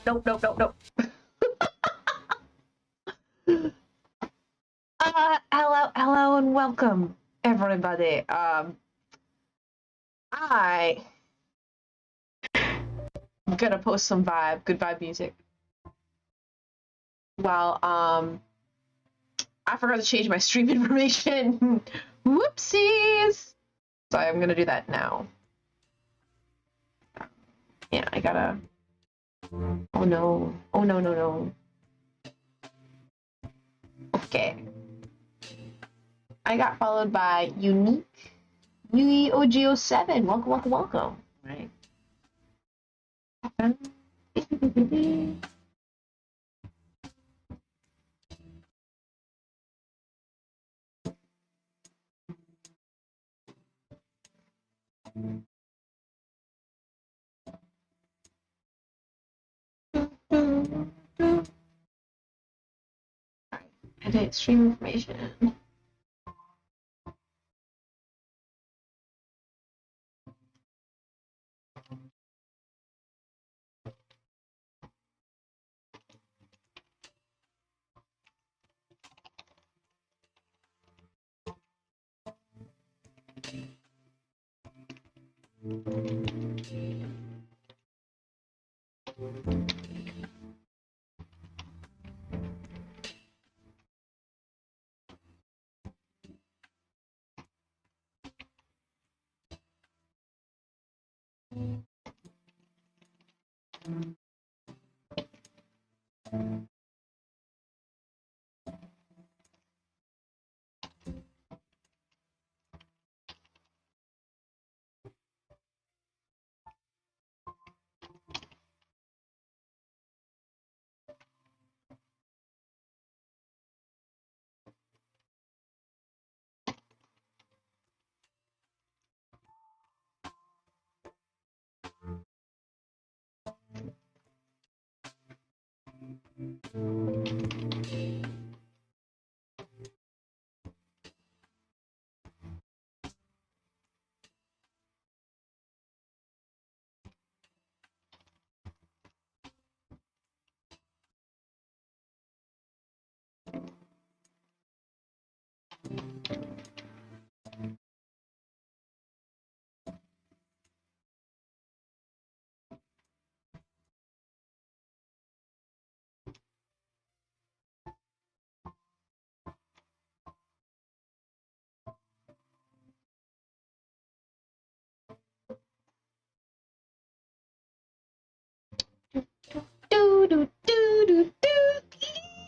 nope, nope, nope, nope. Hello, and welcome, everybody. I'm gonna post some good vibe music. Well, I forgot to change my stream information. Whoopsies! So I'm gonna do that now. Yeah, I gotta. Oh no! Oh no! No no! Okay. I got followed by Unique UEOGO7. Welcome, welcome, welcome. Right. Edit stream information.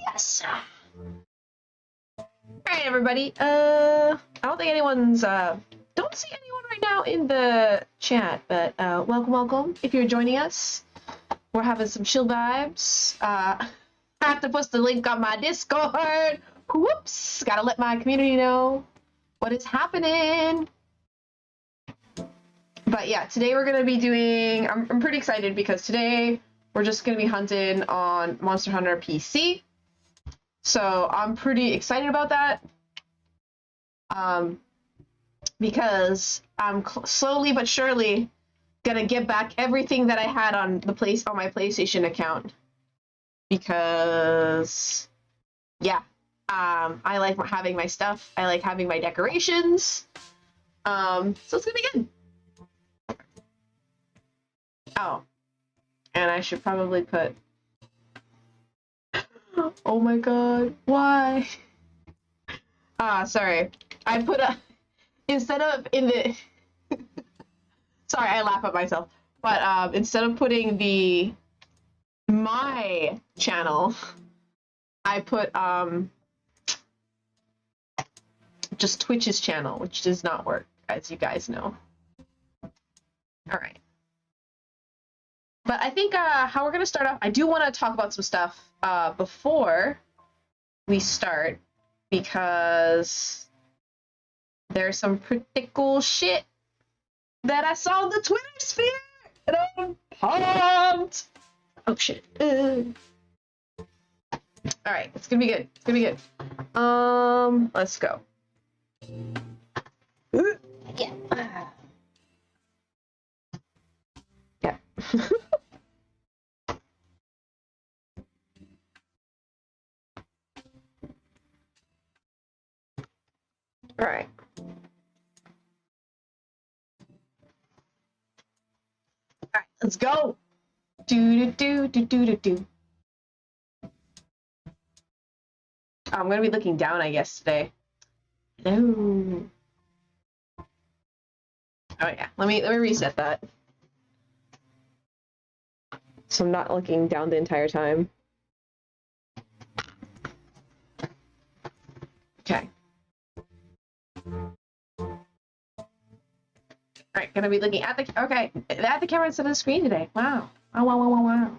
Yes. All right, everybody. I don't think anyone's don't see anyone right now in the chat, but welcome, welcome. If you're joining us, we're having some chill vibes. I have to post the link on my Discord. Whoops! Gotta let my community know what is happening. But yeah, today we're gonna be doing. I'm pretty excited because today we're just gonna be hunting on Monster Hunter PC. So I'm pretty excited about that. Because I'm slowly but surely gonna get back everything that I had on my PlayStation account. Because yeah, I like having my stuff. I like having my decorations. So it's gonna be good. Oh, and I should probably put. Oh my god, why? Sorry. I put a instead of in the. Sorry, I laugh at myself. But instead of putting my channel, I put just Twitch's channel, which does not work, as you guys know. All right. But I think how we're gonna start off, I do want to talk about some stuff before we start, because there's some pretty cool shit that I saw on the Twitter sphere, and I'm pumped. Oh shit. All right, it's gonna be good. It's gonna be good. Let's go. Yeah. Yeah. All right. All right, let's go. Do do do do do do. I'm gonna be looking down, I guess, today. Hello. Oh yeah, let me reset that. So I'm not looking down the entire time. Okay. Alright, gonna be looking at the at the camera instead of the screen today. Wow. Wow, wow, wow, wow, wow.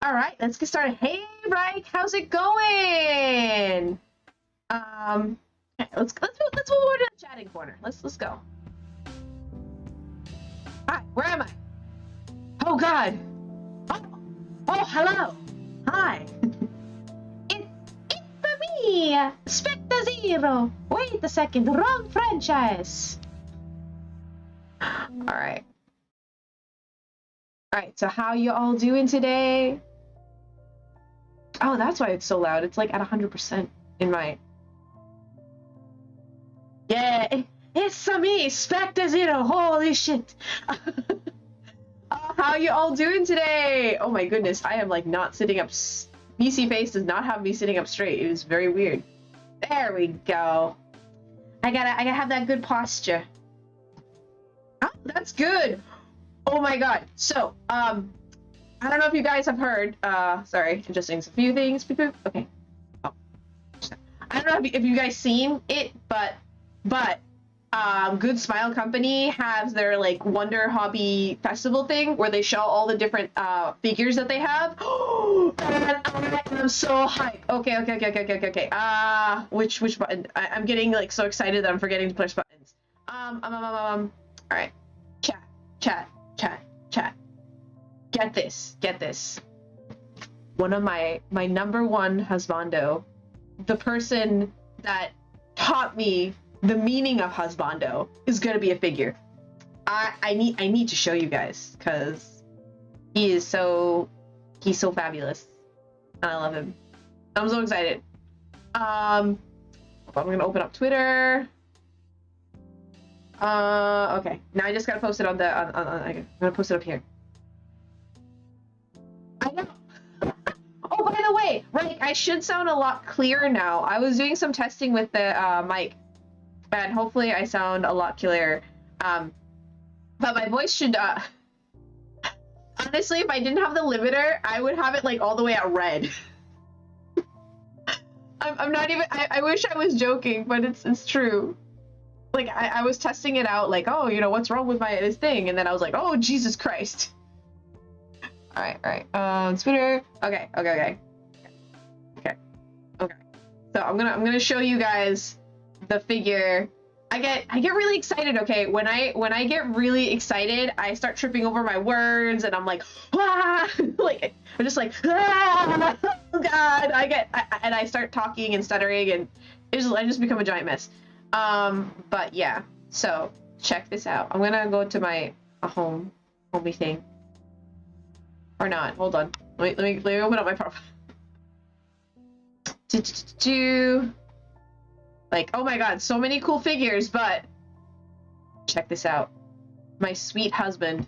Alright, let's get started. Hey Reich, how's it going? Let's move over to the chatting corner. Let's go. Hi, where am I? Oh god. Oh, hello. Hi. It's me, Spectre Zero. Wait a second, wrong franchise. Alright. Alright, so how you all doing today? Oh, that's why it's so loud. It's like at 100% in my... Yeah, it's me, Spectre Zero. Holy shit. How you all doing today? Oh my goodness, I am like not sitting up. PC Face does not have me sitting up straight. It was very weird. There we go. I gotta have that good posture. Oh, that's good. Oh my god. So, I don't know if you guys have heard. Sorry, adjusting a few things. Okay. Oh. I don't know if you guys seen it, but Good Smile Company has their like Wonder Hobby Festival thing where they show all the different figures that they have. And I'm so hyped. Okay. Which button? I'm getting like so excited that I'm forgetting to push buttons. All right. Chat. Get this. One of my number one husbando, the person that taught me the meaning of husbando, is gonna be a figure. I need to show you guys because he's so fabulous. I love him. I'm so excited. I'm gonna open up Twitter. Okay. Now I just gotta post it on the I'm gonna post it up here. I know. Oh, by the way, right, I should sound a lot clearer now. I was doing some testing with the mic, and hopefully I sound a lot clearer. But my voice should honestly, if I didn't have the limiter, I would have it like all the way at red. I'm not even, I wish I was joking, but it's true. Like I was testing it out, like, oh, you know, what's wrong with this thing? And then I was like, oh, Jesus Christ. All right. Twitter. Okay. So I'm gonna show you guys the figure. I get really excited. Okay, when I get really excited, I start tripping over my words, and I'm like, ah! Like I'm just like, ah! Oh God! And I start talking and stuttering, and I just become a giant mess. But yeah. So check this out. I'm gonna go to my homey thing. Or not. Hold on. Let me open up my profile. Like, oh my god, so many cool figures, but check this out. My sweet husband,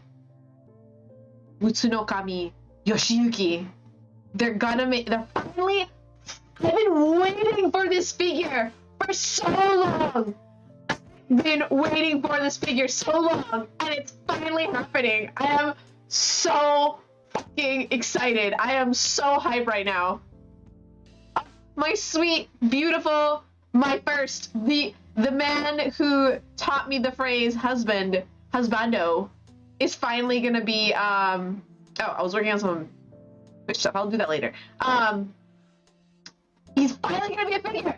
Utsunokami Yoshiyuki. They're finally, I've been waiting for this figure for so long. I've been waiting for this figure so long, and it's finally happening. I am so fucking excited. I am so hyped right now. My sweet, beautiful, my first, the man who taught me the phrase husbando, is finally gonna be, oh, I was working on some stuff. I'll do that later. He's finally gonna be a figure.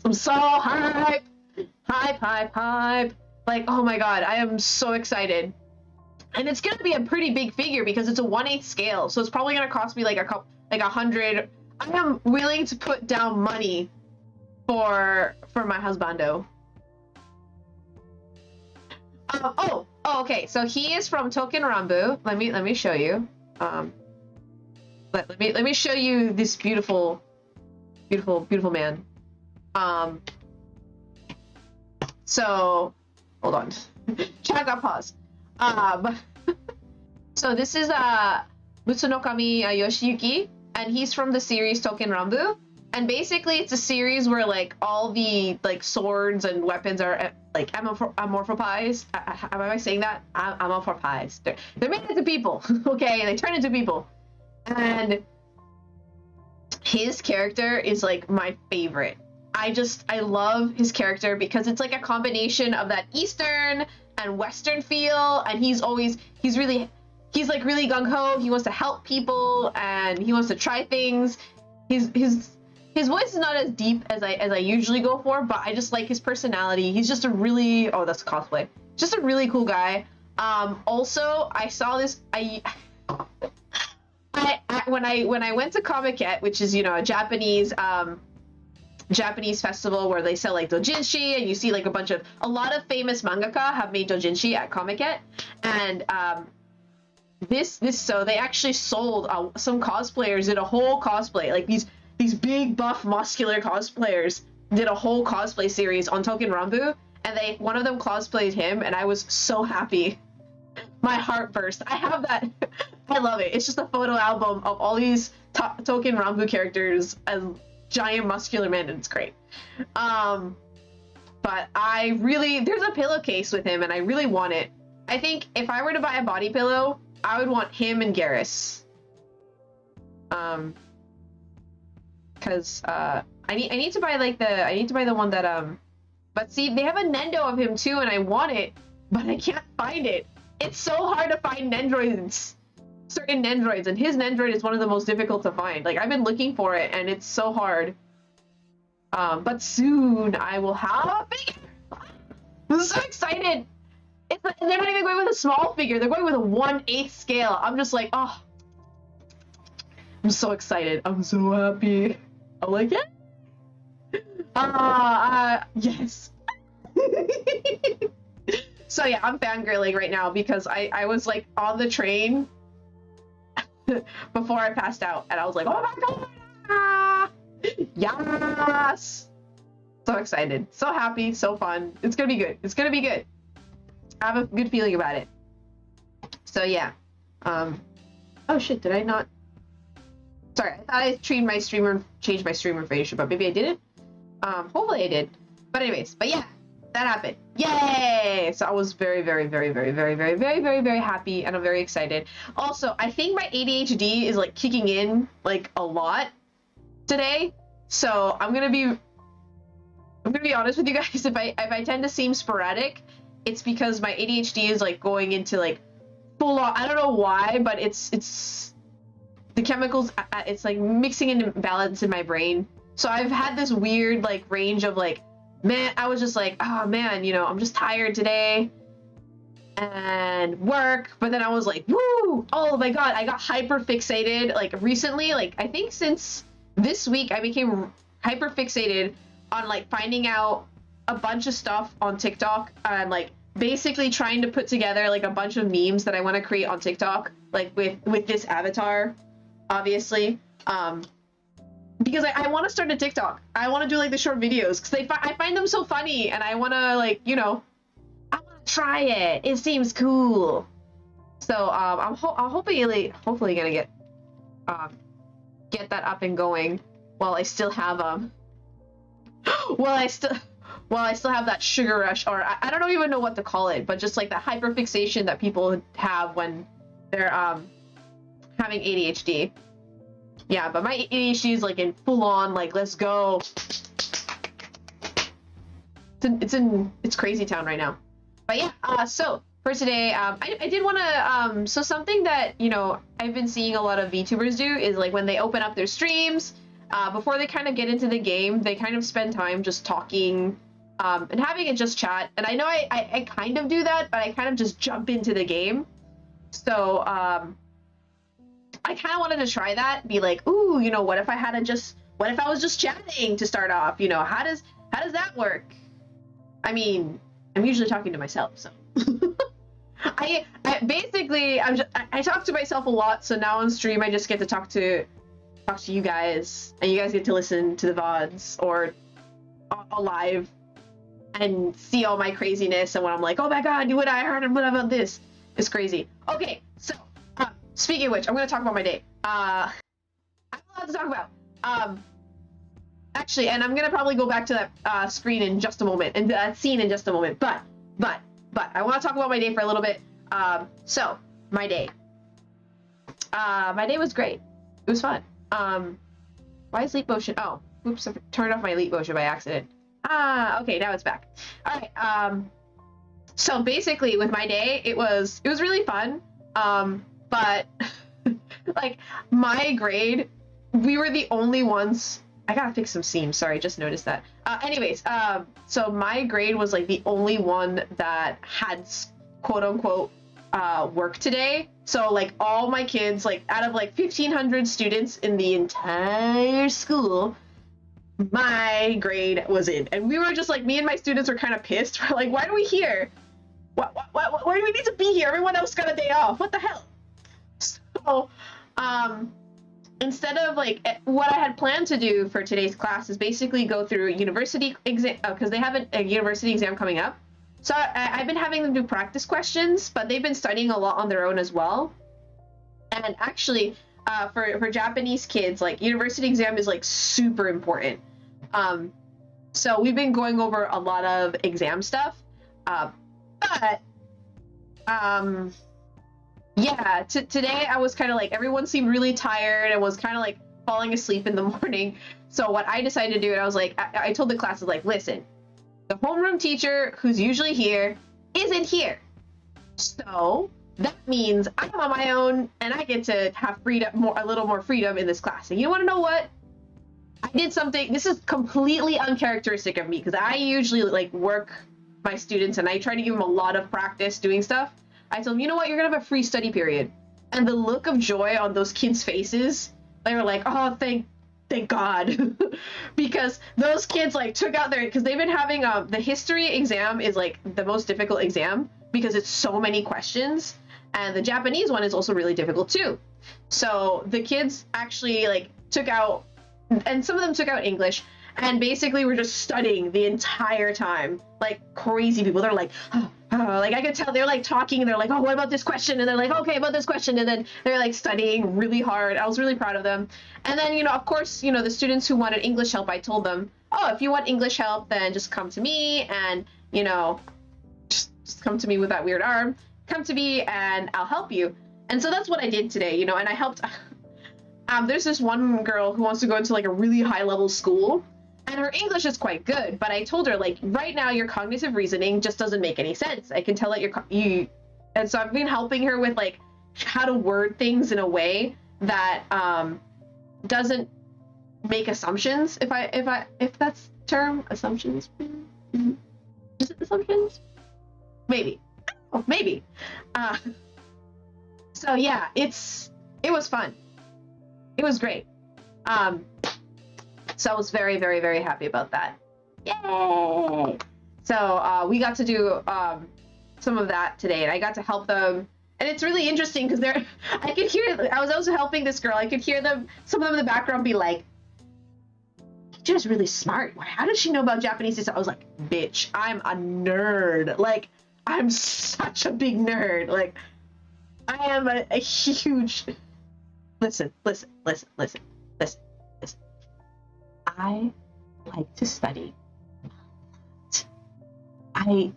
I'm so hyped. Hype. Like, oh my god, I am so excited. And it's gonna be a pretty big figure because it's a 1/8 scale, so it's probably gonna cost me like $100. I am willing to put down money for my husbando. Okay. So he is from Token Rambu. Let me show you. Let me show you this beautiful Beautiful, beautiful man. So hold on. Chat got paused. So this is Mutsunokami Yoshiyuki, and he's from the series Touken Ranbu. And basically it's a series where like all the like swords and weapons are like amorphized. Am I saying that? Amorphized. They're made into people, okay? They turn into people. And his character is like my favorite. I love his character because it's like a combination of that Eastern and Western feel, and he's like really gung-ho. He wants to help people and he wants to try things. His voice is not as deep as I usually go for, but I just like his personality. He's just a really, oh, that's cosplay. Just a really cool guy. Also, I saw this, when I went to Comic-Con, which is, you know, a Japanese festival where they sell like doujinshi, and you see like a lot of famous mangaka have made doujinshi at Comic-Con. And so they actually sold, some cosplayers did a whole cosplay, like these big buff muscular cosplayers did a whole cosplay series on Touken Ranbu, and one of them cosplayed him, and I was so happy. My heart burst. I have that. I love it. It's just a photo album of all these Touken Ranbu characters as giant muscular men, and it's great. But there's a pillowcase with him, and I really want it. I think if I were to buy a body pillow, I would want him and Garrus. Because I need to buy like the one that but see, they have a Nendo of him too, and I want it, but I can't find it. It's so hard to find Nendroids, certain Nendroids, and his Nendroid is one of the most difficult to find. Like, I've been looking for it, and it's so hard. But soon I will have a figure. I'm so excited. They're not even going with a small figure. They're going with a 1/8 scale. I'm just like, oh. I'm so excited. I'm so happy. I'm like, yeah. Yes. So yeah, I'm fangirling right now because I was like on the train before I passed out, and I was like, oh my god, yes, so excited, so happy, so fun. It's gonna be good. It's gonna be good. I have a good feeling about it. So yeah, oh shit, did I not? Sorry, I thought I changed my streamer information, but maybe I didn't. Hopefully I did. But anyways, but yeah, that happened. Yay! So I was very, very, very, very, very, very, very, very, very happy, and I'm very excited. Also, I think my ADHD is like kicking in like a lot today. So I'm gonna be honest with you guys. If I tend to seem sporadic, it's because my ADHD is like going into like full on. I don't know why, but it's the chemicals. It's like mixing into balance in my brain. So I've had this weird like range of like, man, I was just like, oh man, you know, I'm just tired today and work, but then I was like, woo, oh my god, I got hyper fixated like recently. Like, I think since this week I became hyper fixated on like finding out a bunch of stuff on TikTok and like basically trying to put together like a bunch of memes that I want to create on TikTok, like with this avatar, obviously. Because I want to start a TikTok. I want to do like the short videos because I find them so funny, and I want to like, you know, I want to try it. It seems cool. So I'm hopefully gonna get that up and going while I still have while I still have that sugar rush, or I don't even know what to call it, but just like the hyperfixation that people have when they're having ADHD. Yeah, but my ADHD is like in full on, like, let's go. It's crazy town right now. But yeah, so for today, I did want to, so something that, you know, I've been seeing a lot of VTubers do is like when they open up their streams, before they kind of get into the game, they kind of spend time just talking, and having a just chat. And I know I kind of do that, but I kind of just jump into the game. So, I kind of wanted to try that, be like, ooh, you know, what if I was just chatting to start off, you know, how does that work? I mean, I'm usually talking to myself, so. I talk to myself a lot, so now on stream I just get to talk to talk to you guys, and you guys get to listen to the VODs or live and see all my craziness. And when I'm like, oh my god, what I heard about this, it's crazy. Okay, so speaking of which, I'm gonna talk about my day. I have a lot to talk about. Actually, and I'm gonna probably go back to that screen in just a moment, and that scene in just a moment. But I want to talk about my day for a little bit. So my day. My day was great. It was fun. Why is leap motion? Oh, oops! I turned off my leap motion by accident. Okay, now it's back. All right. So basically, with my day, it was really fun. But like my grade, we were the only ones. I gotta fix some seams. Sorry, just noticed that. Anyways, so my grade was like the only one that had quote unquote work today. So like all my kids, like out of like 1,500 students in the entire school, my grade was in. And we were just like, me and my students were kind of pissed. We're like, why are we here? Why do we need to be here? Everyone else got a day off. What the hell? So, instead of like what I had planned to do for today's class is basically go through university exam, because they have a university exam coming up. So I've been having them do practice questions, but they've been studying a lot on their own as well. And actually, for Japanese kids, like university exam is like super important. So we've been going over a lot of exam stuff. But yeah, today I was kind of like, everyone seemed really tired and was kind of like falling asleep in the morning. So what I decided to do, and I was like, I told the class, like, listen, the homeroom teacher who's usually here isn't here. So that means I'm on my own and I get to have a little more freedom in this class. And you want to know what? I did something, this is completely uncharacteristic of me because I usually like work my students and I try to give them a lot of practice doing stuff. I told them, you know what, you're gonna have a free study period. And the look of joy on those kids' faces, they were like, oh, thank God. Because those kids like took out their, because they've been having the history exam is like the most difficult exam because it's so many questions, and the Japanese one is also really difficult too. So the kids actually like took out, and some of them took out English, and basically we're just studying the entire time like crazy people. They're like, like I could tell they're like talking and they're like, oh, what about this question? And they're like, okay, about this question. And then they're like studying really hard. I was really proud of them. And then, you know, of course, you know, the students who wanted English help, I told them, oh, if you want English help, then just come to me and, you know, just come to me with that weird arm. Come to me and I'll help you. And so that's what I did today, you know, and I helped. There's this one girl who wants to go into like a really high level school. And her English is quite good, but I told her, like, right now your cognitive reasoning just doesn't make any sense. I can tell that and so I've been helping her with like how to word things in a way that doesn't make assumptions. If that's term, assumptions. Is it assumptions? Maybe. Oh, maybe. So yeah, it was fun. It was great. So I was very, very, very happy about that. Yay! So we got to do some of that today, and I got to help them. And it's really interesting because I could hear, I was also helping this girl. I could hear them, some of them in the background be like, teacher's really smart. How does she know about Japanese? I was like, bitch, I'm a nerd. Like, I'm such a big nerd. Like, I am a huge, listen. I like to study. I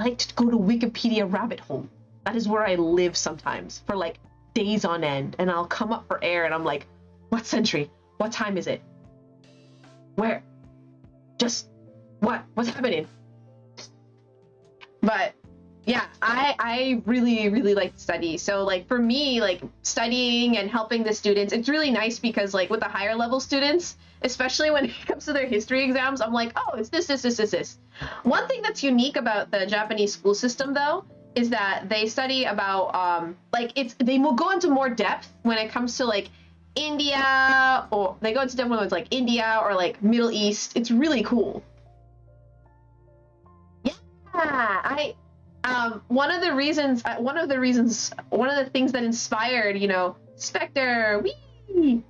like to go to Wikipedia rabbit hole. That is where I live sometimes for like days on end, and I'll come up for air and I'm like, what century? What time is it? Where? Just what's happening? But yeah, I really, really like to study. So like for me, like studying and helping the students, it's really nice because like with the higher level students, especially when it comes to their history exams, I'm like, oh, it's this. One thing that's unique about the Japanese school system though, is that they study about they will go into more depth when it comes to like India, or they go into depth when it's like India or like Middle East. It's really cool. Yeah, one of the things that inspired, you know, Spectre! Whee!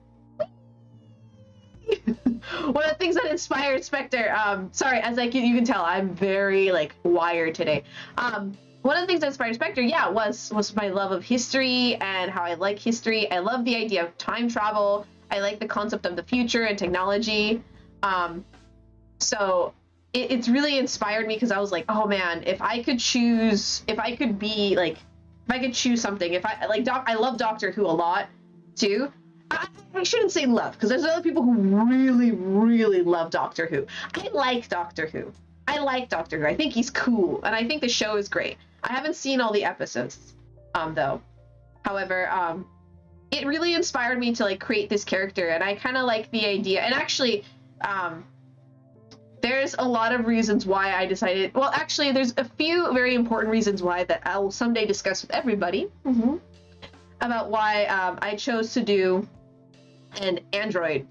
One of the things that inspired Spectre, sorry, as like you can tell, I'm very like wired today. One of the things that inspired Spectre, yeah, was my love of history and how I like history. I love the idea of time travel. I like the concept of the future and technology. So it's really inspired me because I was like, oh man, if I could choose something, I love Doctor Who a lot too. I shouldn't say love, because there's other people who really, really love Doctor Who. I like Doctor Who. I think he's cool, and I think the show is great. I haven't seen all the episodes, though. However, it really inspired me to like create this character, and I kind of like the idea. And actually, there's a lot of reasons why I decided. Well, actually, there's a few very important reasons why that I will someday discuss with everybody about why I chose to do an android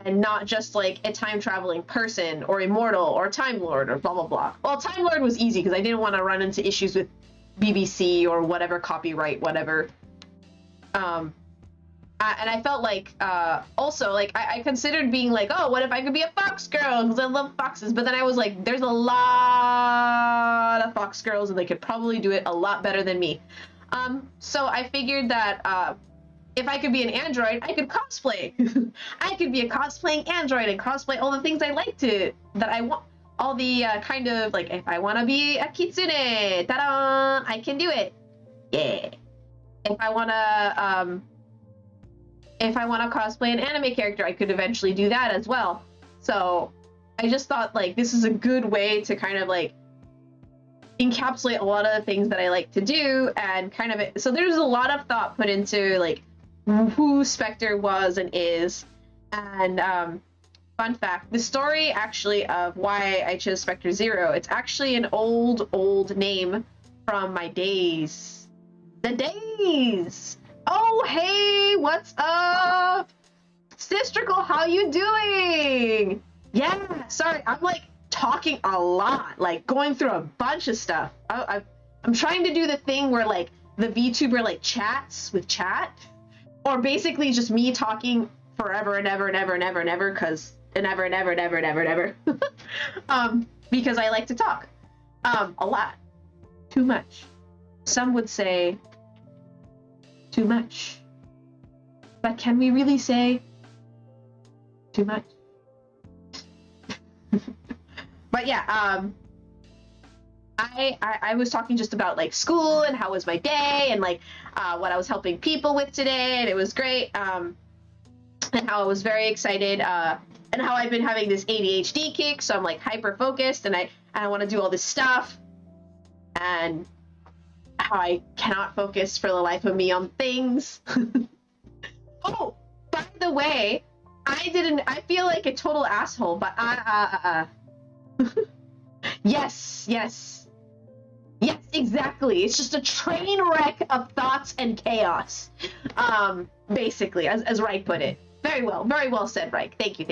and not just like a time traveling person or immortal or Time Lord or blah blah blah. Well, Time Lord was easy because I didn't want to run into issues with BBC or whatever, copyright, whatever. And I felt like also like I considered being like, oh, what if I could be a fox girl, because I love foxes. But then I was like, there's a lot of fox girls and they could probably do it a lot better than me. So I figured that if I could be an android, I could cosplay. I could be a cosplaying android and cosplay all the things I like to, that I want. All the kind of, like, if I want to be a kitsune, ta-da, I can do it. Yeah. If I want to cosplay an anime character, I could eventually do that as well. So I just thought, like, this is a good way to kind of, like, encapsulate a lot of the things that I like to do, and kind of, so there's a lot of thought put into, like, who Spectre was and is. And fun fact, the story actually of why I chose Spectre Zero, it's actually an old name from my days. The days! Oh, hey, what's up? Sistrical, how you doing? Yeah, sorry, I'm like talking a lot, like going through a bunch of stuff. I'm trying to do the thing where like the VTuber like chats with chat, or basically just me talking forever and ever and ever and ever and ever, because because I like to talk a lot, too much. Some would say too much, but can we really say too much? But yeah, I was talking just about like school and how was my day and like what I was helping people with today, and it was great, and how I was very excited, and how I've been having this ADHD kick, so I'm like hyper focused and I want to do all this stuff, and how I cannot focus for the life of me on things. Oh, by the way, I feel like a total asshole, but yes, exactly. It's just a train wreck of thoughts and chaos. Basically, as Reich put it. Very well said, Reich. Thank you.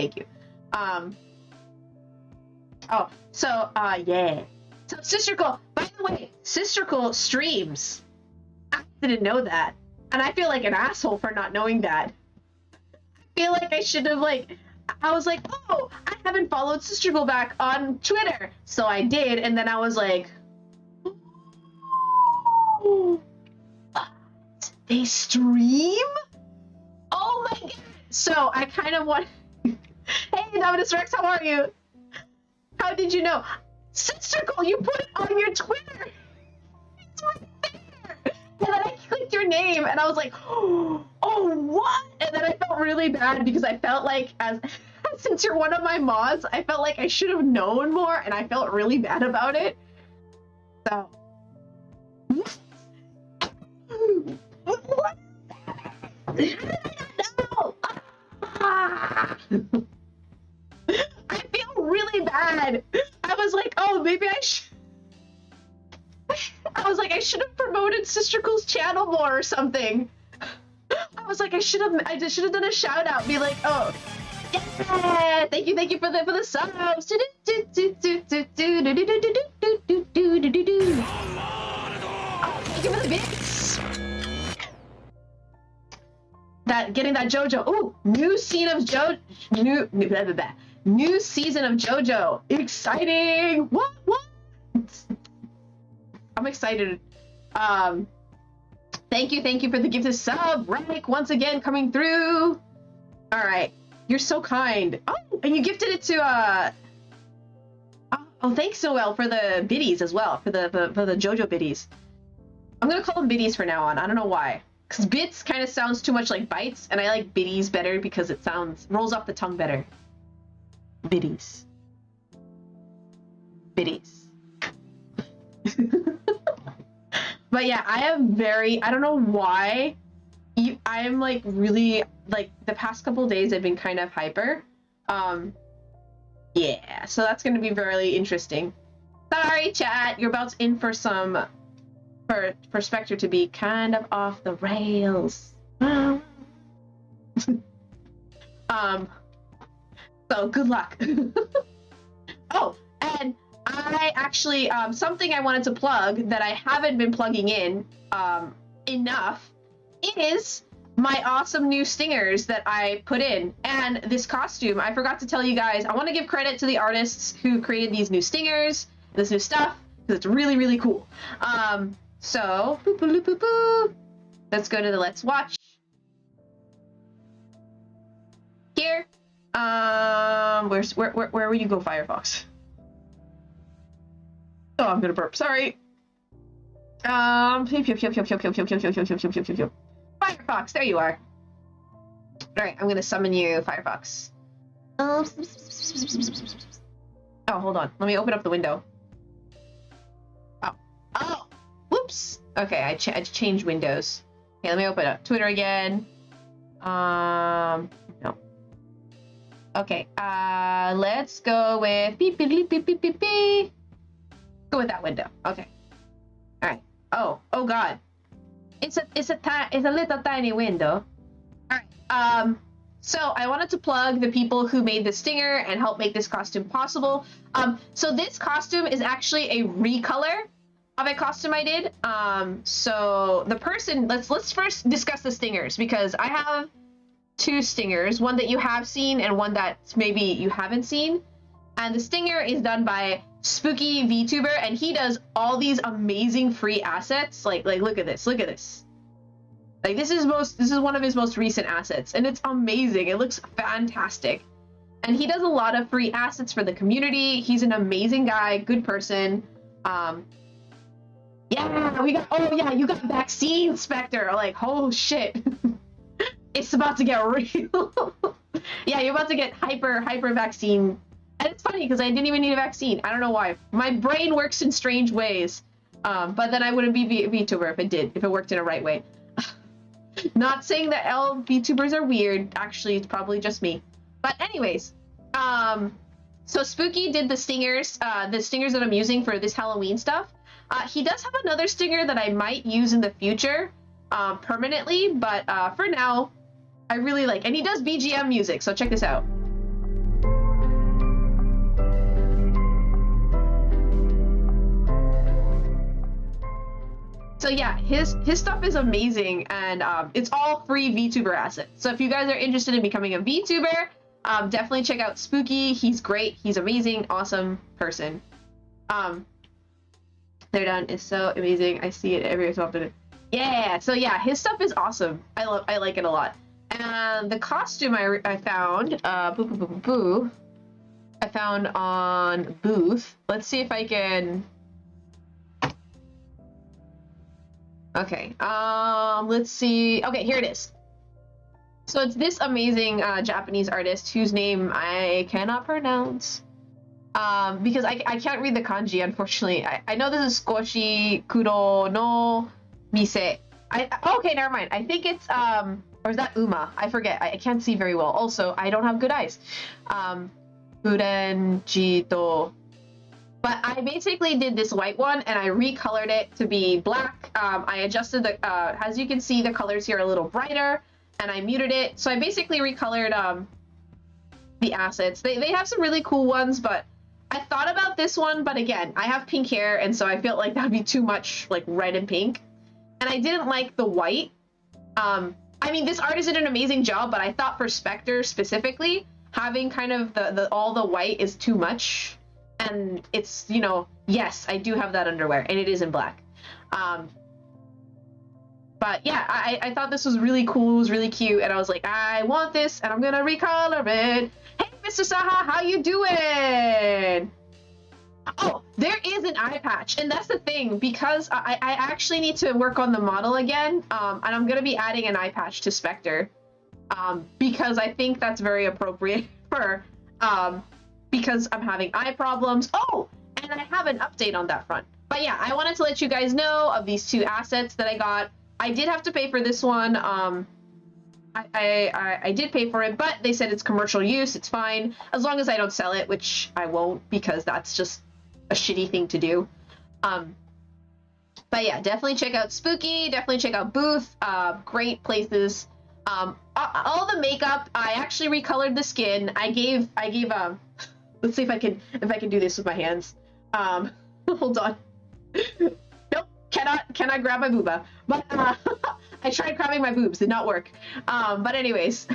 Oh, so, yeah. So, Sistrical, by the way, Sistrical streams. I didn't know that. And I feel like an asshole for not knowing that. I feel like I should have, like, I was like, oh, I haven't followed Sistrical back on Twitter. So I did, and then I was like, oh, they stream? Oh my god. So I kind of want, hey, Dominus Rex, how are you? How did you know? Sistrical, you put it on your Twitter. It's right there. And then I clicked your name, and I was like, oh, what? And then I felt really bad because I felt like, since you're one of my mods, I felt like I should have known more, and I felt really bad about it. So, what? How did I not know? I feel really bad. I was like, oh, maybe I should have promoted Sistrical's channel more or something. I was like, I should have done a shout out, be like, oh, yeah, thank you for the subs. Oh, thank you for the bits. getting that JoJo. Oh, new scene of new blah, blah, blah. New season of JoJo. Exciting. What? I'm excited. Thank you for the gifted sub. Rank once again coming through. All right. You're so kind. Oh, and you gifted it to oh, thanks Noel for the biddies as well, for the JoJo biddies. I'm gonna call them biddies for now on. I don't know why. Because bits kind of sounds too much like bites, and I like biddies better because it rolls off the tongue better. Biddies. Biddies. But yeah, I don't know why. I am like really, like the past couple of days I've been kind of hyper. Yeah, so that's going to be very interesting. Sorry, chat, you're about in for some, for Spectre to be kind of off the rails. So good luck. Oh, and I actually, something I wanted to plug that I haven't been plugging in enough is my awesome new stingers that I put in. And this costume, I forgot to tell you guys, I want to give credit to the artists who created these new stingers, this new stuff, because it's really, really cool. So, let's go to the Let's Watch. Here. Where will you go, Firefox? Oh, I'm gonna burp. Sorry. Firefox, there you are. Alright, I'm gonna summon you, Firefox. Oh, hold on. Let me open up the window. Oh! Whoops! Okay, I changed windows. Okay, let me open up Twitter again. No. Okay, let's go with beep, beep, beep, beep, beep, beep, beep. Go with that window. Okay. Alright. Oh god. It's a little tiny window. Alright, so I wanted to plug the people who made the stinger and helped make this costume possible. So this costume is actually a recolor of a costume I did. So the person, let's first discuss the stingers, because I have two stingers, one that you have seen and one that maybe you haven't seen. And the stinger is done by Spooky VTuber, and he does all these amazing free assets. Like look at this. Like this is one of his most recent assets, and it's amazing. It looks fantastic. And he does a lot of free assets for the community. He's an amazing guy, good person. Yeah, you got vaccine, Spectre. Like, oh shit. It's about to get real. Yeah, you're about to get hyper vaccine. And it's funny because I didn't even need a vaccine. I don't know why. My brain works in strange ways. But then I wouldn't be VTuber if it worked in a right way. Not saying that all VTubers are weird. Actually, it's probably just me. But anyways, so Spooky did the stingers that I'm using for this Halloween stuff. He does have another stinger that I might use in the future, permanently, but for now, I really like, and he does BGM music, so check this out. So yeah, his stuff is amazing, and it's all free VTuber assets. So if you guys are interested in becoming a VTuber, definitely check out Spooky. He's great. He's amazing, awesome person. They're done is so amazing. I see it every so often. Yeah. So yeah, his stuff is awesome. I like it a lot. And the costume I found, I found on Booth. Let's see if I can. Okay, let's see. Okay, here it is. So it's this amazing Japanese artist whose name I cannot pronounce because I can't read the kanji, unfortunately. I know this is Skoshi Kuro no Mise. Okay, never mind. I think it's, or is that Uma? I forget. I can't see very well. Also, I don't have good eyes. Furenjito. But I basically did this white one and I recolored it to be black. I adjusted the, as you can see, the colors here are a little brighter and I muted it. So I basically recolored the assets. They have some really cool ones, but I thought about this one, but again, I have pink hair and so I felt like that'd be too much like red and pink. And I didn't like the white. I mean, this artist did an amazing job, but I thought for Spectre specifically, having kind of the all the white is too much. And it's, you know, yes, I do have that underwear, and it is in black. But yeah, I thought this was really cool, it was really cute, and I was like, I want this, and I'm gonna recolor it. Hey, Mr. Saha, how you doing? Oh, there is an eye patch, and that's the thing, because I actually need to work on the model again, and I'm gonna be adding an eye patch to Spectre, because I think that's very appropriate for, because I'm having eye problems. Oh, and I have an update on that front. But yeah, I wanted to let you guys know of these two assets that I got. I did have to pay for this one. I did pay for it, but they said it's commercial use. It's fine as long as I don't sell it, which I won't, because that's just a shitty thing to do. But yeah, definitely check out Spooky. Definitely check out Booth. Great places. All the makeup. I actually recolored the skin. I gave let's see if I can do this with my hands. Hold on. Nope, cannot grab my booba. But I tried grabbing my boobs, did not work. But anyways,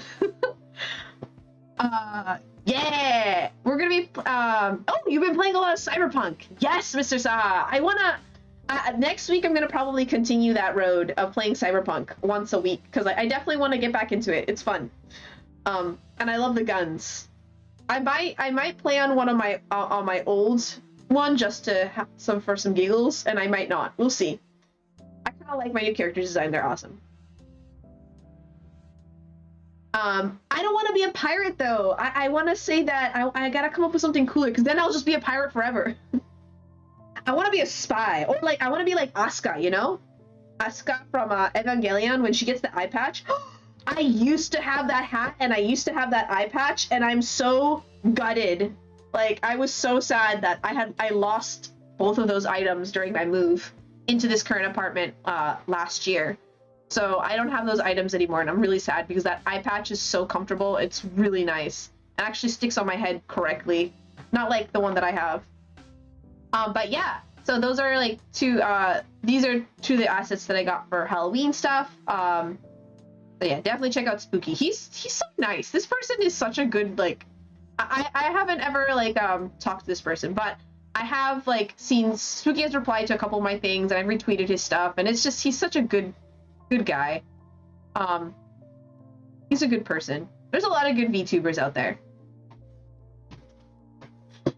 yeah, we're gonna be. Oh, you've been playing a lot of Cyberpunk. Yes, Mr. Saha. I wanna. Next week, I'm gonna probably continue that road of playing Cyberpunk once a week, because I definitely want to get back into it. It's fun. And I love the guns. I might play on one of my on my old one just to have for some giggles, and I might not. We'll see. I kind of like my new character design. They're awesome. I don't want to be a pirate though. I want to say that I gotta come up with something cooler, because then I'll just be a pirate forever. I want to be a spy, or like I want to be like Asuka, you know, Asuka from Evangelion when she gets the eye patch. I used to have that hat and I used to have that eye patch, and I'm so gutted. Like, I was so sad that I lost both of those items during my move into this current apartment last year. So I don't have those items anymore, and I'm really sad because that eye patch is so comfortable. It's really nice. It actually sticks on my head correctly, not like the one that I have. But yeah, so those are like two, these are two of the assets that I got for Halloween stuff. So yeah, definitely check out Spooky. He's so nice. This person is such a good, like, I haven't ever like talked to this person, but I have like seen Spooky has replied to a couple of my things, and I've retweeted his stuff, and it's just, he's such a good guy. He's a good person. There's a lot of good VTubers out there.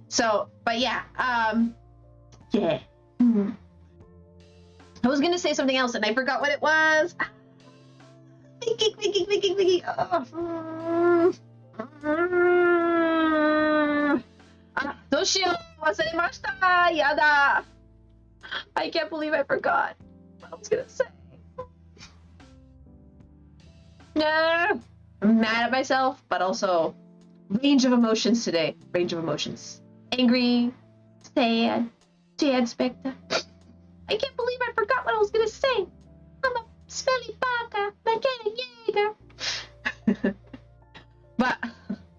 So, but yeah, yeah. I was gonna say something else and I forgot what it was. Thinking. Doshio waseremashita. Yada. I can't believe I forgot what I was gonna say. No, I'm mad at myself, but also range of emotions today. Range of emotions. Angry, sad, Spectre. I can't believe I forgot what I was gonna say. I'm a smelly baka, like a Jaeger. But,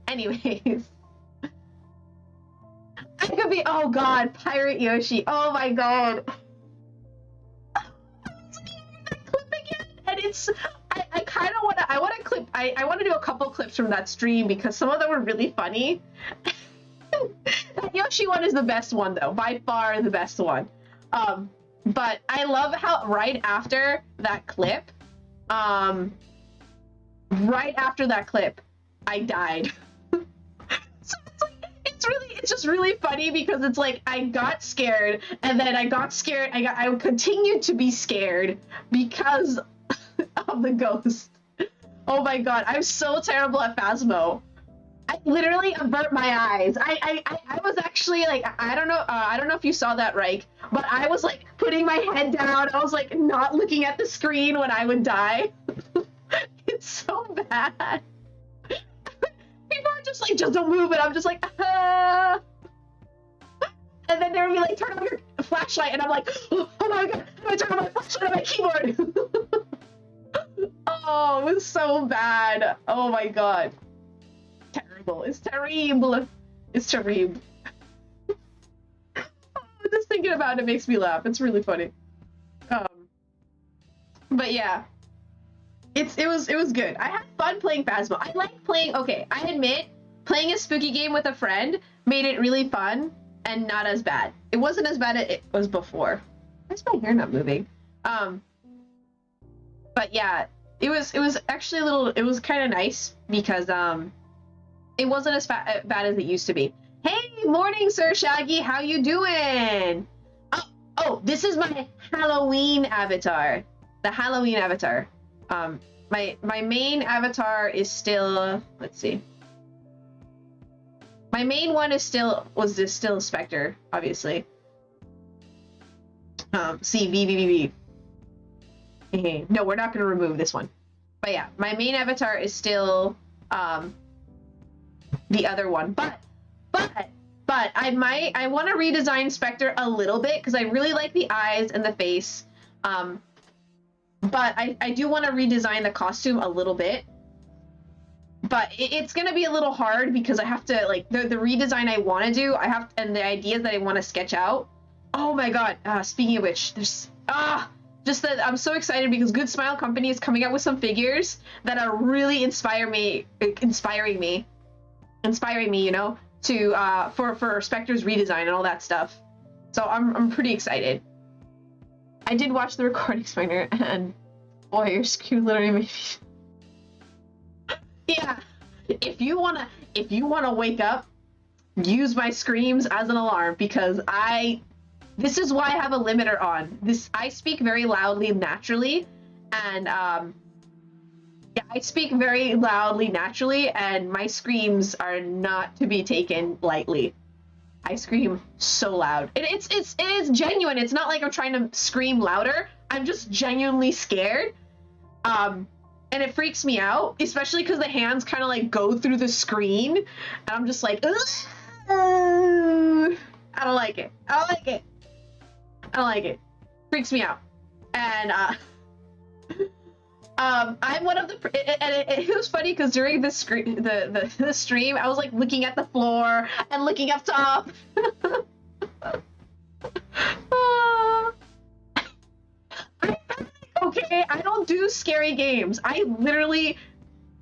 anyways. I could be, oh god, Pirate Yoshi. Oh my god. I was looking at that clip again, and it's, I kind of want to, I want to do a couple clips from that stream because some of them were really funny. That Yoshi one is the best one though, by far the best one. But I love how right after that clip, I died. So it's like, it's just really funny because it's like I got scared, and then I continued to be scared because of the ghost. Oh my god, I'm so terrible at Phasmo. I literally avert my eyes. I was actually like, I don't know if you saw that, right? But I was like putting my head down. I was like not looking at the screen when I would die. It's so bad. People are just like, just don't move, and I'm just like, ah. And then they would be like, turn on your flashlight, and I'm like, oh my god, I'm gonna turn on my flashlight on my keyboard. Oh, it was so bad. Oh my god. Terrible. It's terrible. It's terrible. Just thinking about it makes me laugh. It's really funny. But yeah. it was good. I had fun playing Phasmo. I like playing. Okay, I admit playing a spooky game with a friend made it really fun and not as bad. It wasn't as bad as it was before. Why's my hair not moving? But yeah, it was actually a little. It was kind of nice because it wasn't as bad as it used to be. Hey, morning, Sir Shaggy. How you doing? Oh, this is my Halloween avatar. The Halloween avatar. My main avatar is still. Let's see. My main one is still still Spectre, obviously. See V. No, we're not going to remove this one. But yeah, my main avatar is still the other one. But I want to redesign Spectre a little bit because I really like the eyes and the face. But I do want to redesign the costume a little bit. But it's going to be a little hard because I have to, like, the redesign I want to do, and the ideas that I want to sketch out. Oh my god, speaking of which, there's, just that I'm so excited because Good Smile Company is coming out with some figures that are really inspiring me, you know, to, for Spectre's redesign and all that stuff. So I'm pretty excited. I did watch the recording, Spectre, and boy, your scream literally made me... Yeah, if you wanna wake up, use my screams as an alarm because this is why I have a limiter on. I speak very loudly naturally, and yeah, I speak very loudly naturally, and my screams are not to be taken lightly. I scream so loud. It is genuine. It's not like I'm trying to scream louder. I'm just genuinely scared. And it freaks me out, especially because the hands kind of like go through the screen, and I'm just like, ugh. I don't like it. I don't like it. I don't like it. Freaks me out. And I'm one of the, and it was funny because during the stream, I was like looking at the floor and looking up top. Okay, I don't do scary games. I literally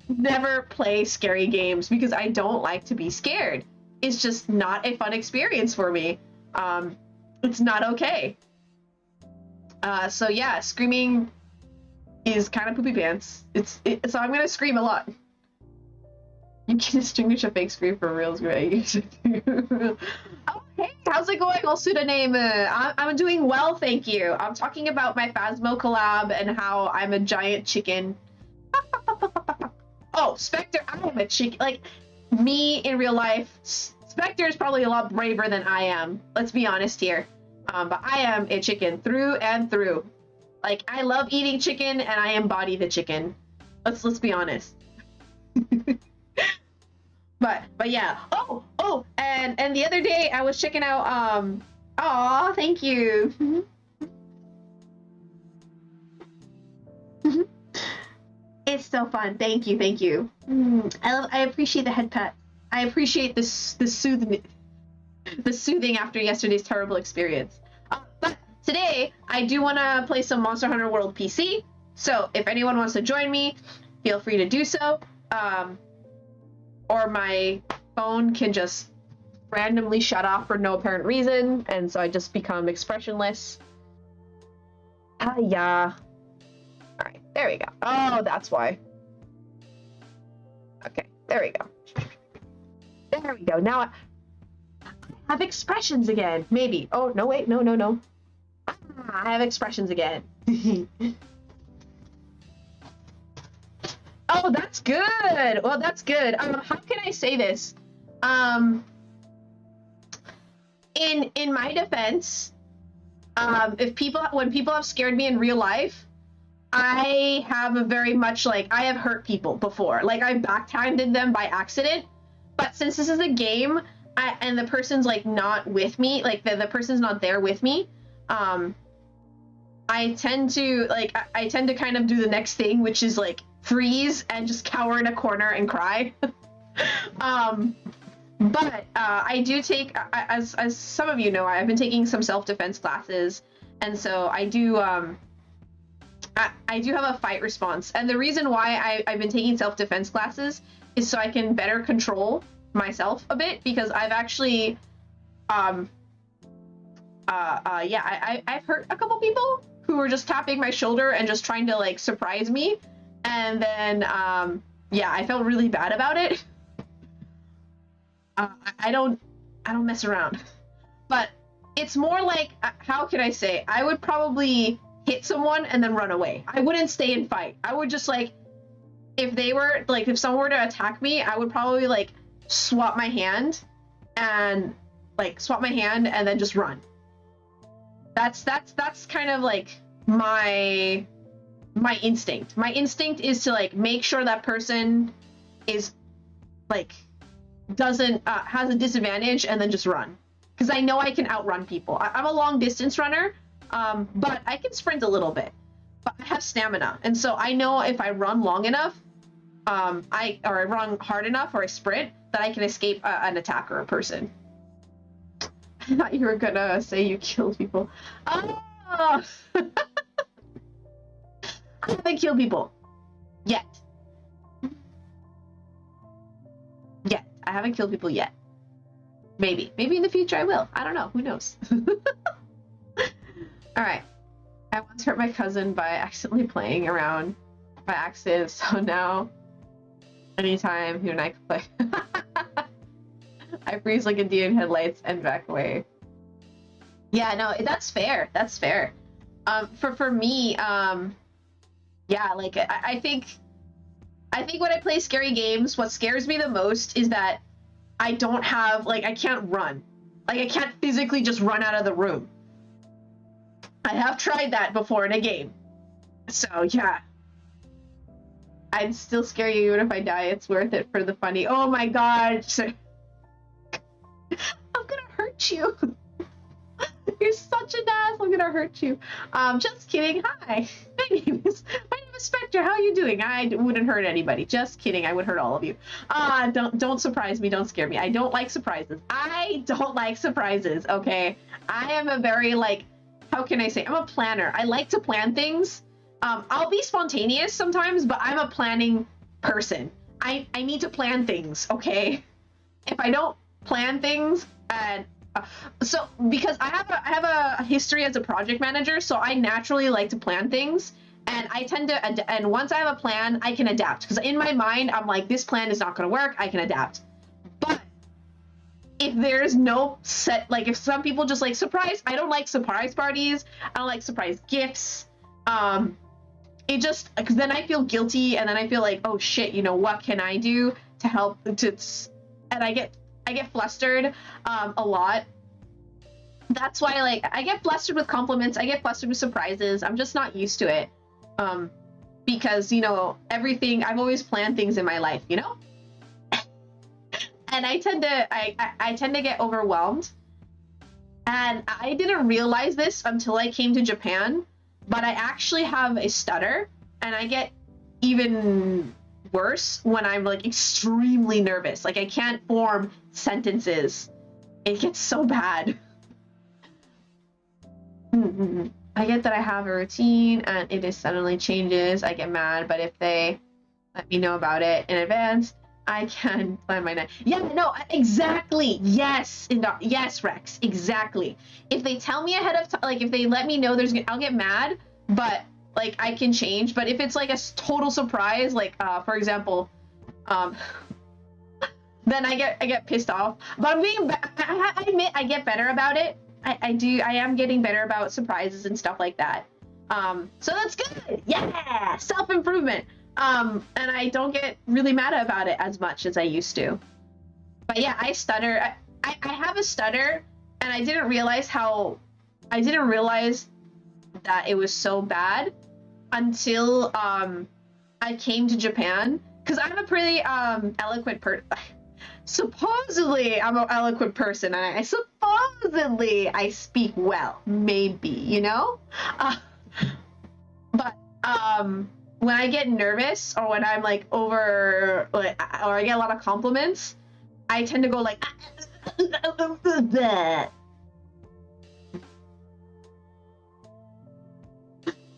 never play scary games because I don't like to be scared. It's just not a fun experience for me. It's not okay. So yeah, screaming is kind of poopy pants. So I'm gonna scream a lot. You can distinguish a fake scream from a real scream. Oh, hey, how's it going, old pseudonym? I'm doing well, thank you. I'm talking about my Phasmo collab and how I'm a giant chicken. Oh, Spectre, I am a chicken. Like, me in real life, Spectre is probably a lot braver than I am. Let's be honest here. But I am a chicken through and through. Like, I love eating chicken and I embody the chicken. Let's be honest. But yeah. Oh, and the other day I was checking out aw, thank you. It's so fun. Thank you. I appreciate the head pat. I appreciate the soothing after yesterday's terrible experience. But today I do want to play some Monster Hunter World PC. So if anyone wants to join me, feel free to do so. Or my phone can just randomly shut off for no apparent reason, and so I just become expressionless. Yeah. All right, there we go. Oh, that's why. Okay, there we go. There we go. Now I have expressions again. Maybe. Oh, no, wait. No. I have expressions again. Oh, that's good. Well, that's good. How can I say this? In my defense, when people have scared me in real life, I have a very much like I have hurt people before. Like I backhanded them by accident. But since this is a game, and the person's like not with me, like the person's not there with me, I tend to kind of do the next thing, which is like freeze and just cower in a corner and cry. But I do take, as some of you know, I've been taking some self-defense classes, and so I do I do have a fight response. And the reason why I've been taking self-defense classes is so I can better control myself a bit, because I've actually, I've hurt a couple people who were just tapping my shoulder and just trying to like surprise me. And then, yeah, I felt really bad about it. I don't mess around, but it's more like, how can I say? I would probably hit someone and then run away. I wouldn't stay and fight. I would just like, if someone were to attack me, I would probably like swap my hand and then just run. That's kind of like my instinct. My instinct is to like make sure that person is like doesn't has a disadvantage and then just run, because I know I can outrun people. I'm a long distance runner, but I can sprint a little bit, but I have stamina, and so I know if I run long enough, I run hard enough, or I sprint, that I can escape an attack or a person. I thought you were gonna say you killed people. Oh! I haven't killed people yet. I haven't killed people yet. Maybe in the future I will. I don't know. Who knows? All right. I once hurt my cousin by accidentally playing around by accident, so now anytime he and I can play, I freeze like a deer in headlights and back away. Yeah, no, that's fair. That's fair. For me, yeah, like I think when I play scary games, what scares me the most is that I don't have, like, I can't run. Like, I can't physically just run out of the room. I have tried that before in a game. So, yeah. I'd still scare you even if I die. It's worth it for the funny. Oh my god. I'm gonna hurt you. You're such an ass. I'm gonna hurt you. Just kidding. Hi. My name is Spectre. How are you doing? I wouldn't hurt anybody. Just kidding. I would hurt all of you. Don't surprise me. Don't scare me. I don't like surprises. I don't like surprises. Okay. I am a very, like, how can I say? I'm a planner. I like to plan things. I'll be spontaneous sometimes, but I'm a planning person. I need to plan things. Okay. If I don't plan things, and so because I have a history as a project manager, so I naturally like to plan things, and I tend to, and once I have a plan, I can adapt, because in my mind I'm like, this plan is not going to work. I can adapt. But if there's no set, like if some people just like surprise, I don't like surprise parties. I don't like surprise gifts. It just, because then I feel guilty, and then I feel like, oh shit, you know, what can I do to help to, and I get flustered a lot. That's why, like, I get flustered with compliments. I get flustered with surprises. I'm just not used to it. Because, you know, everything, I've always planned things in my life, you know? And I tend to get overwhelmed. And I didn't realize this until I came to Japan, but I actually have a stutter, and I get even worse when I'm like extremely nervous. Like, I can't form sentences. It gets so bad. I get that I have a routine and it is suddenly changes. I get mad, but if they let me know about it in advance, I can plan my night. Yeah, no, exactly. Yes, yes, Rex, exactly. If they tell me ahead of time, like if they let me know I'll get mad, but like I can change. But if it's like a total surprise, like for example, then I get pissed off. But I admit I get better about it. I am getting better about surprises and stuff like that. So that's good. Yeah, self-improvement. And I don't get really mad about it as much as I used to. But yeah, I stutter. I have a stutter, and I didn't realize that it was so bad until I came to Japan, because I'm a pretty eloquent person. Supposedly I'm an eloquent person, and I supposedly I speak well, maybe, you know? But when I get nervous, or when I'm like or I get a lot of compliments, I tend to go like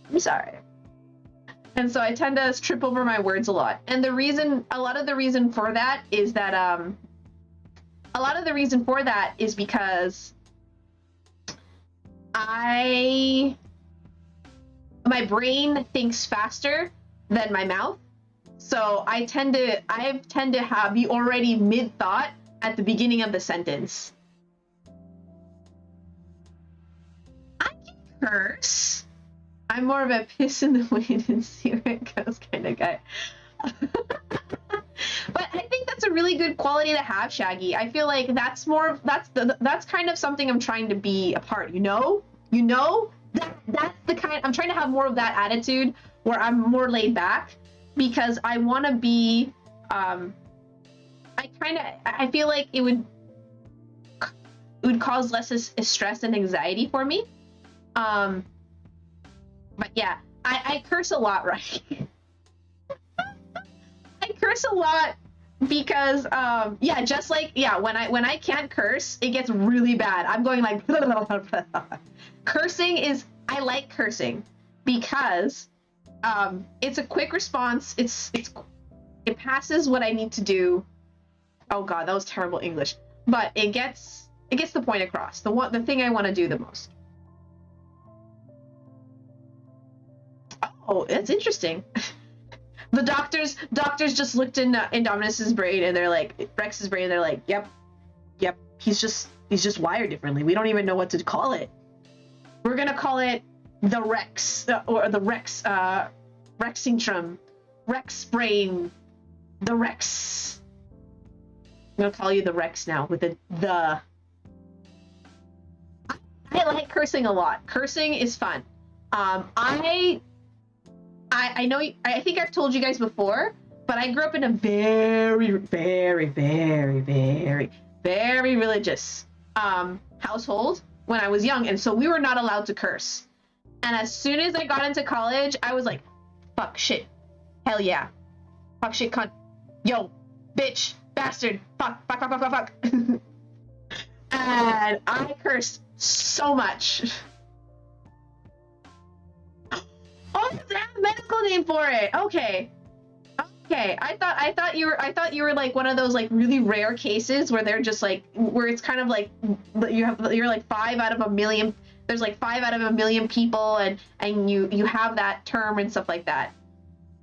I'm sorry. And so I tend to trip over my words a lot. And a lot of the reason for that is because my brain thinks faster than my mouth. So I tend to be already mid-thought at the beginning of the sentence. I can curse. I'm more of a piss in the wind and see where it goes kind of guy. But I think that's a really good quality to have, Shaggy. I feel like that's kind of something I'm trying to be a part, you know? That's the kind, I'm trying to have more of that attitude where I'm more laid back, because I want to be, I feel like it would cause less stress and anxiety for me. But yeah, I curse a lot, right? I curse a lot because, yeah, just like, yeah, when I can't curse, it gets really bad. I'm going like, cursing is, I like cursing because, it's a quick response. It passes what I need to do. Oh God, that was terrible English, but it gets the point across. The thing I want to do the most. Oh, that's interesting. The doctors just looked in Indominus's brain and they're like, Rex's brain, and they're like, yep, he's just wired differently. We don't even know what to call it. We're gonna call it the Rex, or the Rex, Rex syndrome, Rex brain, the Rex. I'm gonna call you the Rex now with the. I like cursing a lot. Cursing is fun. I know, I think I've told you guys before, but I grew up in a very, very, very, very, very religious household when I was young, and so we were not allowed to curse. And as soon as I got into college, I was like, fuck, shit, hell yeah, fuck, shit, cunt, yo, bitch, bastard, fuck. And I cursed so much. Oh, they have a medical name for it. Okay. I thought you were like one of those like really rare cases where they're just like, where it's kind of like you're like 5 out of a million. There's like 5 out of a million people, and you have that term and stuff like that.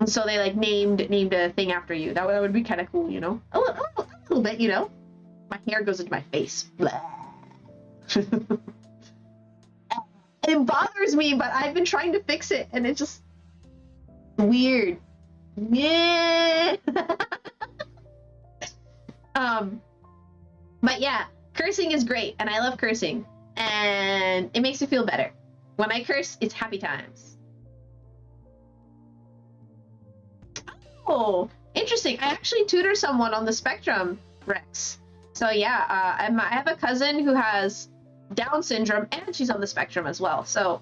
And so they like named a thing after you. That would be kind of cool, you know. A little bit, you know. My hair goes into my face. It bothers me, but I've been trying to fix it, and it's just weird. Yeah. But yeah, cursing is great, and I love cursing, and it makes me feel better. When I curse, it's happy times. Oh, interesting. I actually tutor someone on the spectrum, Rex. So yeah, I have a cousin who has Down syndrome, and she's on the spectrum as well. So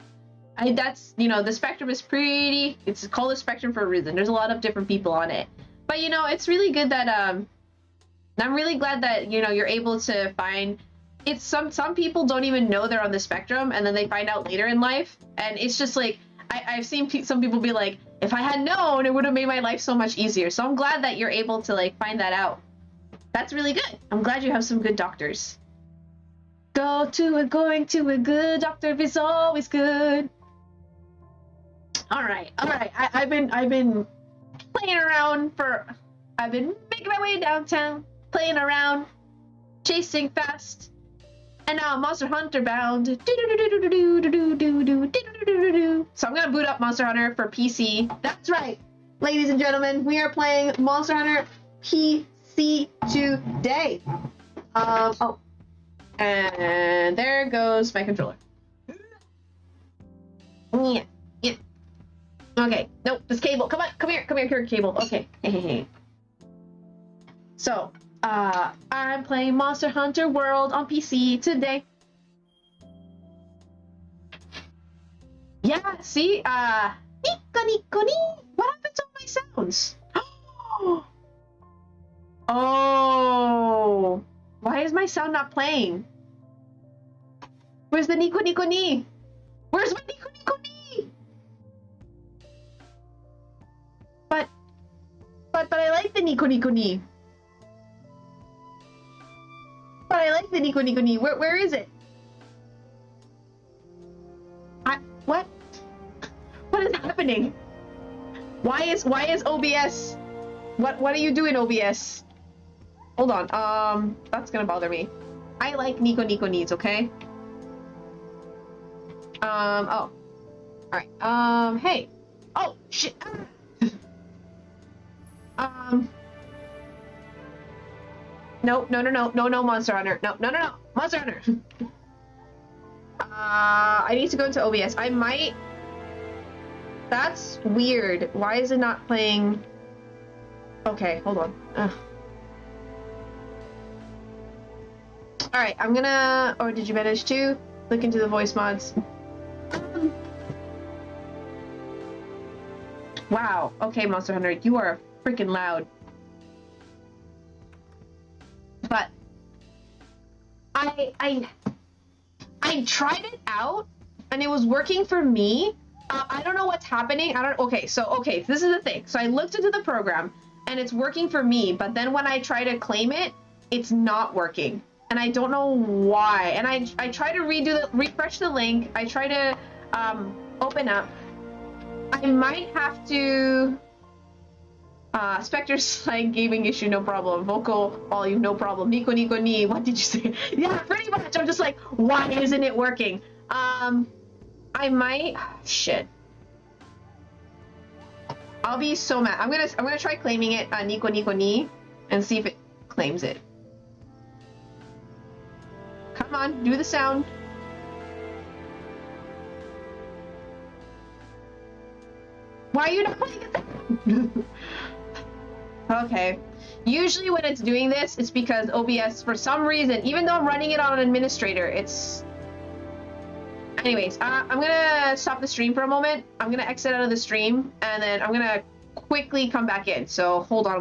that's, you know, the spectrum is pretty, it's called a spectrum for a reason. There's a lot of different people on it, but you know, it's really good that I'm really glad that, you know, you're able to find it's some people don't even know they're on the spectrum, and then they find out later in life, and it's just like I've seen some people be like, if I had known, it would have made my life so much easier. So I'm glad that you're able to like find that out. That's really good. I'm glad you have some good doctors. Going to a good doctor is always good. All right. I've been playing around I've been making my way downtown, playing around, chasing fast, and now I'm Monster Hunter bound. So I'm gonna boot up Monster Hunter for PC. That's right, ladies and gentlemen, we are playing Monster Hunter PC today. Oh. And there goes my controller. Yeah. Okay. Nope. This cable. Come on. Come here, cable. Okay. So, I'm playing Monster Hunter World on PC today. Yeah. See. What happened to my sounds? Oh. Why is my sound not playing? Where's the Nico Ni? Where's my Nico Ni? the Nico Nico Ni. But I like the Nico Nico Ni. Where is it? What? What is happening? Why is OBS? What are you doing, OBS? Hold on. That's gonna bother me. I like Nico Nico Needs, okay? Oh. Alright. Hey. Oh, shit. No, Monster Hunter. No, Monster Hunter. I need to go into OBS. I might... That's weird. Why is it not playing... Okay, hold on. Alright, I'm gonna... Or did you manage to look into the voice mods? Wow. Okay, Monster Hunter, you are freaking loud. But I tried it out and it was working for me. I don't know what's happening. Okay, this is the thing. So I looked into the program and it's working for me, but then when I try to claim it, it's not working. And I don't know why. And I try to refresh the link. I try to open up. I might have to Spectre's slang gaming issue, no problem. Vocal volume, no problem. Nico Nico Ni, what did you say? Yeah, pretty much. I'm just like, why isn't it working? I might shit. I'll be so mad. I'm gonna try claiming it Nico Nico Ni and see if it claims it. Come on, do the sound. Why are you not playing it? Okay. Usually when it's doing this, it's because OBS, for some reason, even though I'm running it on an administrator, it's... Anyways, I'm gonna stop the stream for a moment. I'm gonna exit out of the stream, and then I'm gonna quickly come back in. So hold on.